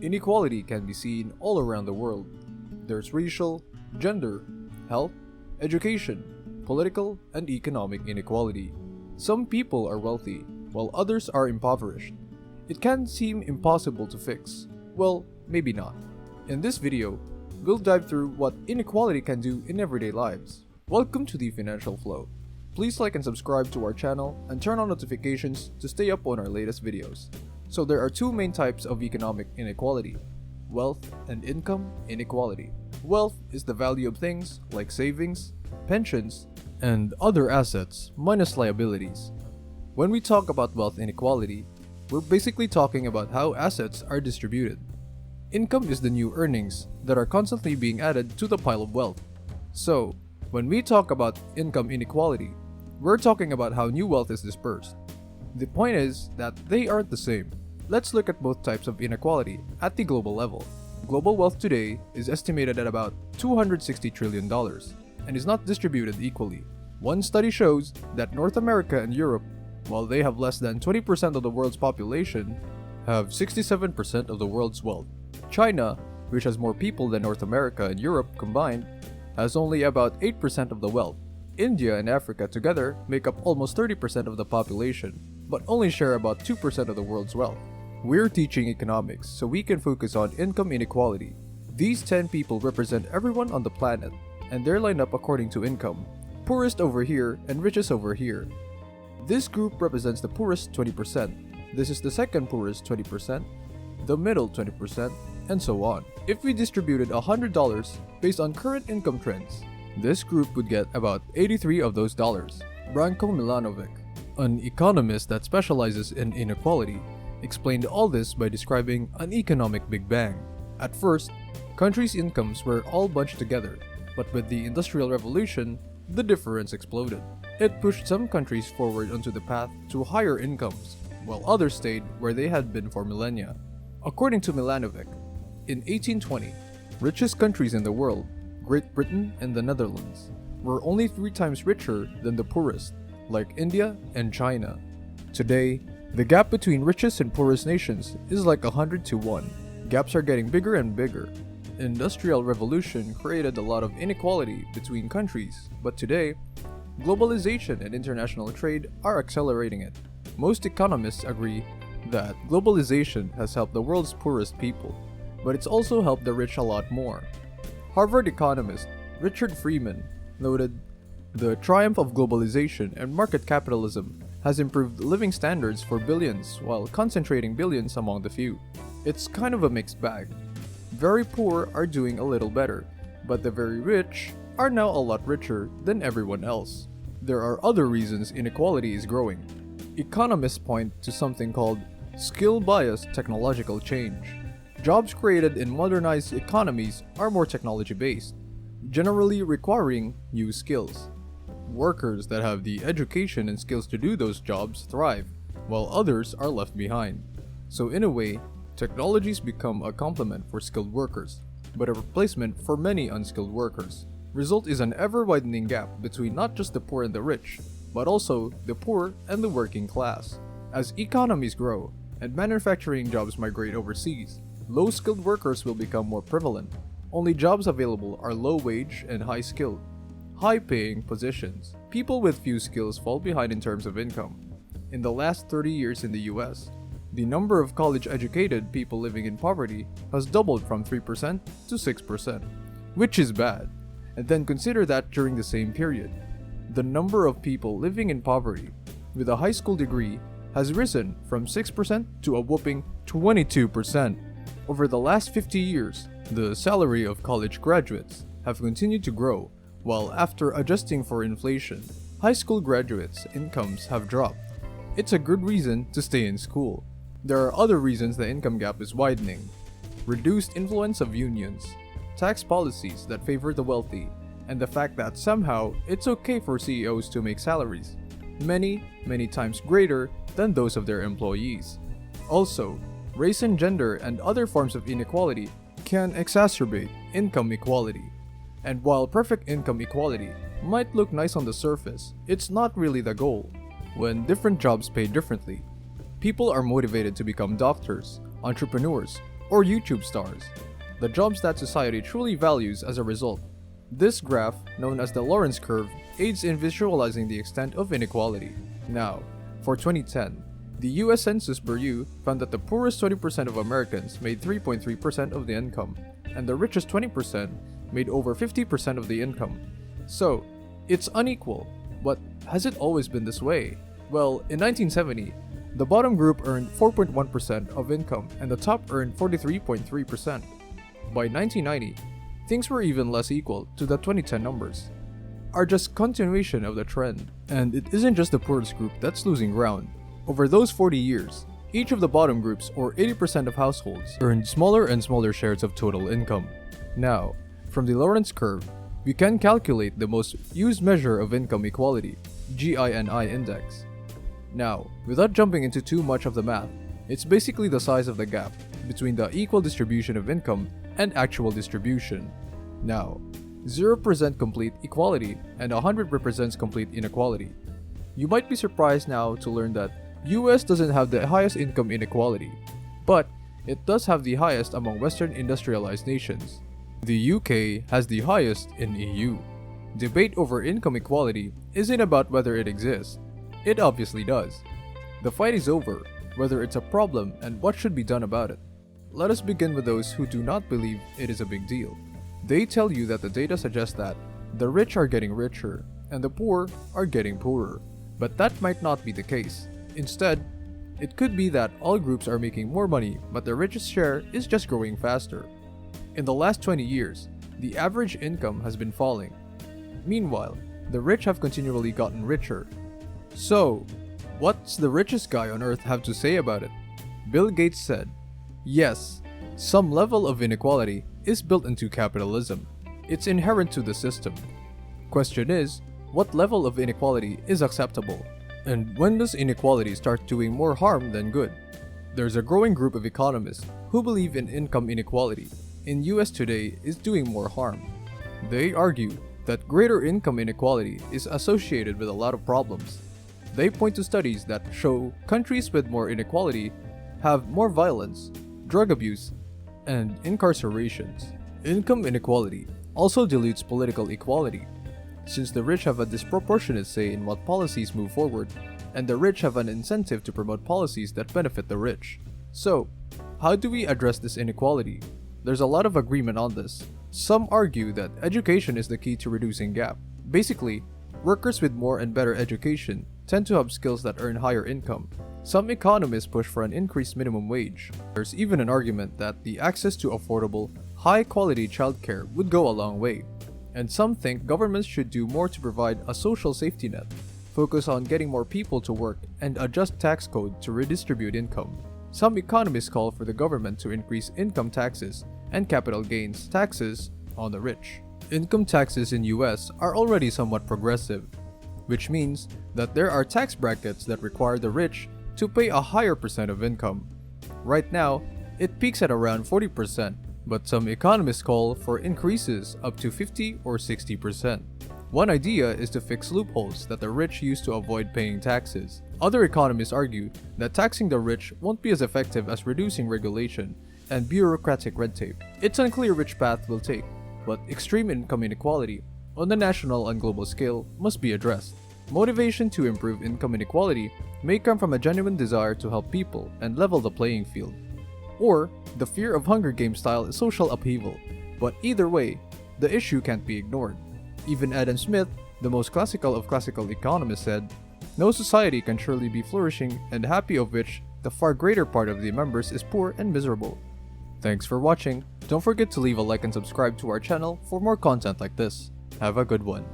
Inequality can be seen all around the world. There's racial, gender, health, education, political, and economic inequality. Some people are wealthy, while others are impoverished. It can seem impossible to fix. Well, maybe not. In this video, we'll dive through what inequality can do in everyday lives. Welcome to the Financial Flow. Please like and subscribe to our channel and turn on notifications to stay up on our latest videos. So there are two main types of economic inequality: wealth and income inequality. Wealth is the value of things like savings, pensions, and other assets minus liabilities. When we talk about wealth inequality, we're basically talking about how assets are distributed. Income is the new earnings that are constantly being added to the pile of wealth. So, when we talk about income inequality, we're talking about how new wealth is dispersed. The point is that they aren't the same. Let's look at both types of inequality at the global level. Global wealth today is estimated at about $260 trillion and is not distributed equally. One study shows that North America and Europe, while they have less than 20% of the world's population, have 67% of the world's wealth. China, which has more people than North America and Europe combined, has only about 8% of the wealth. India and Africa together make up almost 30% of the population, but only share about 2% of the world's wealth. We're teaching economics so we can focus on income inequality. These 10 people represent everyone on the planet, and they're lined up according to income. Poorest over here and richest over here. This group represents the poorest 20%. This is the second poorest 20%, the middle 20%, and so on. If we distributed $100 based on current income trends, this group would get about 83 of those dollars. Branko Milanovic, an economist that specializes in inequality, explained all this by describing an economic Big Bang. At first, countries' incomes were all bunched together, but with the Industrial Revolution, the difference exploded. It pushed some countries forward onto the path to higher incomes, while others stayed where they had been for millennia. According to Milanovic, in 1820, richest countries in the world, Great Britain and the Netherlands, were only 3 times richer than the poorest, like India and China. Today, the gap between richest and poorest nations is like 100 to 1. Gaps are getting bigger and bigger. Industrial Revolution created a lot of inequality between countries, but today, globalization and international trade are accelerating it. Most economists agree that globalization has helped the world's poorest people, but it's also helped the rich a lot more. Harvard economist Richard Freeman noted, "The triumph of globalization and market capitalism has improved living standards for billions while concentrating billions among the few." It's kind of a mixed bag. Very poor are doing a little better, but the very rich are now a lot richer than everyone else. There are other reasons inequality is growing. Economists point to something called skill-biased technological change. Jobs created in modernized economies are more technology-based, generally requiring new skills. Workers that have the education and skills to do those jobs thrive, while others are left behind. So in a way, technologies become a complement for skilled workers, but a replacement for many unskilled workers. Result is an ever-widening gap between not just the poor and the rich, but also the poor and the working class. As economies grow and manufacturing jobs migrate overseas, low-skilled workers will become more prevalent. Only jobs available are low-wage and high-skilled, high-paying positions. People with few skills fall behind in terms of income. In the last 30 years in the US, the number of college-educated people living in poverty has doubled from 3% to 6%, which is bad. And then consider that during the same period, the number of people living in poverty with a high school degree has risen from 6% to a whopping 22%. Over the last 50 years, the salary of college graduates have continued to grow, while after adjusting for inflation, high school graduates' incomes have dropped. It's a good reason to stay in school. There are other reasons the income gap is widening: reduced influence of unions, tax policies that favor the wealthy, and the fact that somehow it's okay for CEOs to make salaries many times greater than those of their employees. Also, race and gender and other forms of inequality can exacerbate income equality. And while perfect income equality might look nice on the surface, it's not really the goal. When different jobs pay differently, people are motivated to become doctors, entrepreneurs, or YouTube stars, the jobs that society truly values as a result. This graph, known as the Lorentz curve, aids in visualizing the extent of inequality. Now, for 2010, the US Census Bureau found that the poorest 20% of Americans made 3.3% of the income, and the richest 20% made over 50% of the income. So, it's unequal, but has it always been this way? Well, in 1970, the bottom group earned 4.1% of income and the top earned 43.3%. By 1990, things were even less equal to the 2010 numbers, are just continuation of the trend. And it isn't just the poorest group that's losing ground. Over those 40 years, each of the bottom groups, or 80% of households, earned smaller and smaller shares of total income. Now, from the Lorentz curve, we can calculate the most used measure of income equality, GINI index. Now, without jumping into too much of the math, it's basically the size of the gap between the equal distribution of income and actual distribution. Now, 0% complete equality and 100 represents complete inequality. You might be surprised now to learn that US doesn't have the highest income inequality, but it does have the highest among Western industrialized nations. The UK has the highest in EU. Debate over income equality isn't about whether it exists. It obviously does. The fight is over, whether it's a problem and what should be done about it. Let us begin with those who do not believe it is a big deal. They tell you that the data suggests that the rich are getting richer and the poor are getting poorer. But that might not be the case. Instead, it could be that all groups are making more money, but the richest share is just growing faster. In the last 20 years, the average income has been falling. Meanwhile, the rich have continually gotten richer. So, what's the richest guy on earth have to say about it? Bill Gates said, "Yes, some level of inequality is built into capitalism. It's inherent to the system. Question is, what level of inequality is acceptable? And when does inequality start doing more harm than good?" There's a growing group of economists who believe in income inequality in US today is doing more harm. They argue that greater income inequality is associated with a lot of problems. They point to studies that show countries with more inequality have more violence, drug abuse, and incarcerations. Income inequality also dilutes political equality, since the rich have a disproportionate say in what policies move forward, and the rich have an incentive to promote policies that benefit the rich. So, how do we address this inequality? There's a lot of agreement on this. Some argue that education is the key to reducing gap. Basically, workers with more and better education tend to have skills that earn higher income. Some economists push for an increased minimum wage. There's even an argument that the access to affordable, high-quality childcare would go a long way. And some think governments should do more to provide a social safety net, focus on getting more people to work, and adjust tax code to redistribute income. Some economists call for the government to increase income taxes and capital gains taxes on the rich. Income taxes in US are already somewhat progressive, which means that there are tax brackets that require the rich to pay a higher percent of income. Right now, it peaks at around 40%, but some economists call for increases up to 50 or 60%. One idea is to fix loopholes that the rich use to avoid paying taxes. Other economists argue that taxing the rich won't be as effective as reducing regulation and bureaucratic red tape. It's unclear which path we'll take, but extreme income inequality on the national and global scale must be addressed. Motivation to improve income inequality may come from a genuine desire to help people and level the playing field, or the fear of Hunger Games style social upheaval. But either way, the issue can't be ignored. Even Adam Smith, the most classical of classical economists, said, "No society can surely be flourishing and happy of which the far greater part of the members is poor and miserable." Thanks for watching. Don't forget to leave a like and subscribe to our channel for more content like this. Have a good one.